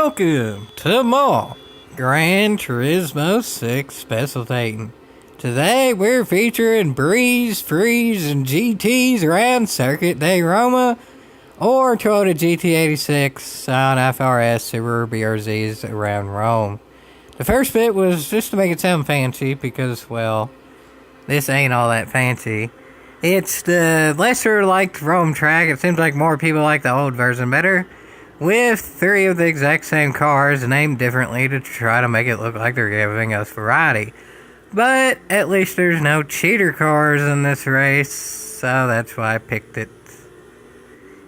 Welcome to more Gran Turismo 6 Specialtatin. Today we're featuring Breeze, Freeze, and GTs around Circuit de Roma or Toyota GT6 on FRS Subaru BRZs around Rome. The first bit was just to make it sound fancy because, well, this ain't all that fancy. It's the lesser liked Rome track. It seems like more people like the old version better, with 3 of the exact same cars named differently to try to make it look like they're giving us variety. But at least there's no cheater cars in this race, so that's why I picked it.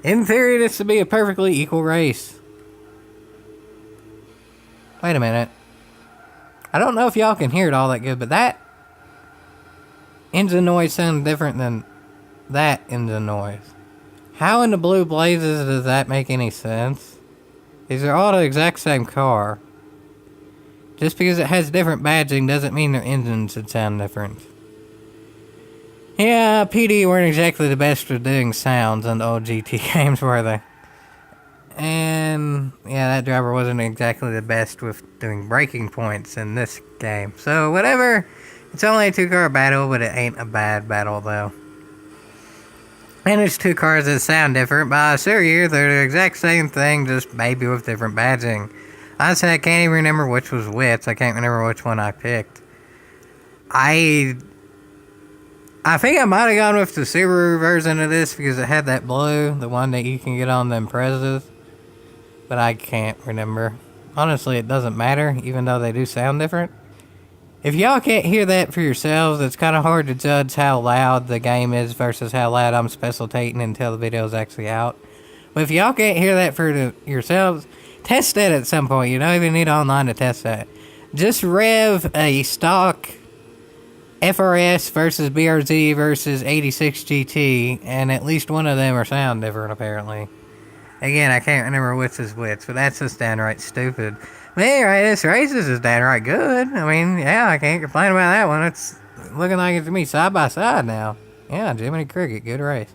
In theory, this would be a perfectly equal race. Wait a minute. I don't know if y'all can hear it all that good, but that engine noise sounds different than that engine noise. How in the blue blazes does that make any sense? These are all the exact same car. Just because it has different badging doesn't mean their engines should sound different. Yeah, PD weren't exactly the best with doing sounds on the old GT games, were they? And yeah, that driver wasn't exactly the best with doing braking points in this game. So whatever, it's only a 2-car battle, but it ain't a bad battle though. And it's 2 cars that sound different, but I assure you they're the exact same thing, just maybe with different badging. Honestly, I can't even remember which was which. I can't remember which one I picked. I think I might have gone with the Subaru version of this because it had that blue, the one that you can get on the Imprezas. But I can't remember. Honestly, it doesn't matter, even though they do sound different. If y'all can't hear that for yourselves, it's kind of hard to judge how loud the game is versus how loud I'm specialtating until the video is actually out. But if y'all can't hear that for yourselves, test that at some point. You don't even need online to test that. Just rev a stock FRS versus BRZ versus 86 GT, and at least one of them are sound different, apparently. Again, I can't remember which is which, but that's just downright stupid. But anyway, this race is just downright good. I mean, yeah, I can't complain about that one. It's looking like it's to me side by side now. Yeah, Jiminy Cricket, good race.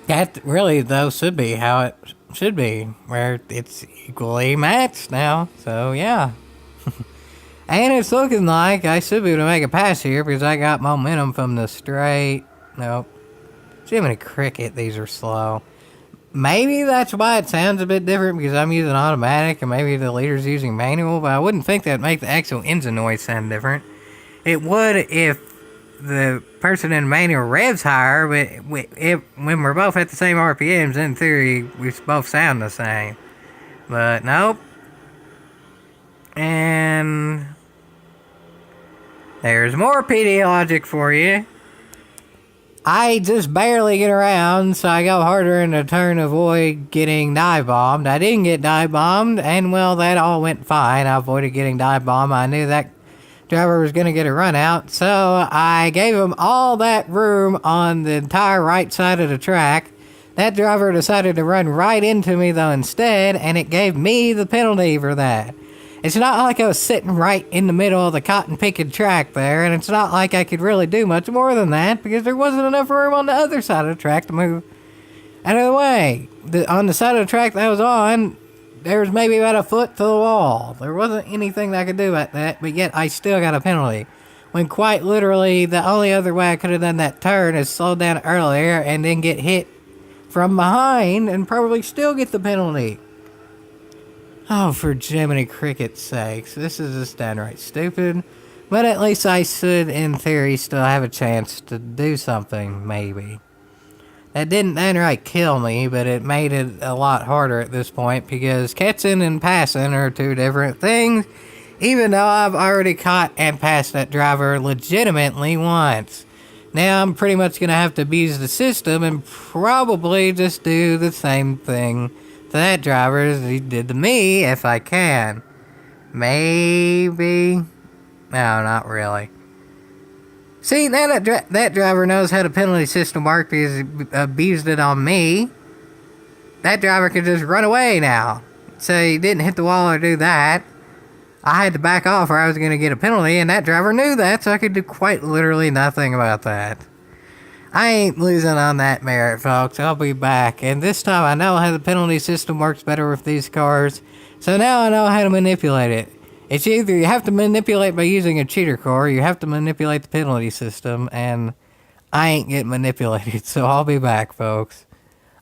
That really, though, should be how it should be, where it's equally matched now. So, yeah. And it's looking like I should be able to make a pass here because I got momentum from the straight. Nope. Jiminy Cricket, these are slow. Maybe that's why it sounds a bit different because I'm using automatic and maybe the leader's using manual, but I wouldn't think that'd make the actual engine noise sound different. It would if the person in manual revs higher, but when we're both at the same RPMs, in theory, we both sound the same. But nope. And there's more PD logic for you. I just barely get around, so I go harder in a turn to avoid getting dive bombed. I didn't get dive bombed, and well, that all went fine. I avoided getting dive bombed. I knew that driver was going to get a run out, so I gave him all that room on the entire right side of the track. That driver decided to run right into me, though, instead, and it gave me the penalty for that. It's not like I was sitting right in the middle of the cotton-picking track there, and it's not like I could really do much more than that, because there wasn't enough room on the other side of the track to move out of the way. On the side of the track that I was on, there was maybe about a foot to the wall. There wasn't anything that I could do about that, but yet I still got a penalty. When quite literally, the only other way I could have done that turn is slow down earlier and then get hit from behind and probably still get the penalty. Oh, for Jiminy Cricket's sakes, this is just downright stupid. But at least I should, in theory, still have a chance to do something, maybe. That didn't downright kill me, but it made it a lot harder at this point, because catching and passing are 2 different things, even though I've already caught and passed that driver legitimately once. Now I'm pretty much going to have to abuse the system and probably just do the same thing to that driver as he did to me, if I can. Maybe. No, not really. See, now that driver knows how the penalty system works because he abused it on me. That driver could just run away now. So he didn't hit the wall or do that. I had to back off or I was going to get a penalty, and that driver knew that, so I could do quite literally nothing about that. I ain't losing on that merit, folks. I'll be back. And this time I know how the penalty system works better with these cars. So now I know how to manipulate it. It's either you have to manipulate by using a cheater car, or you have to manipulate the penalty system, and I ain't getting manipulated. So I'll be back, folks.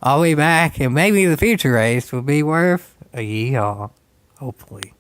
I'll be back, and maybe the future race will be worth a yeehaw. Hopefully.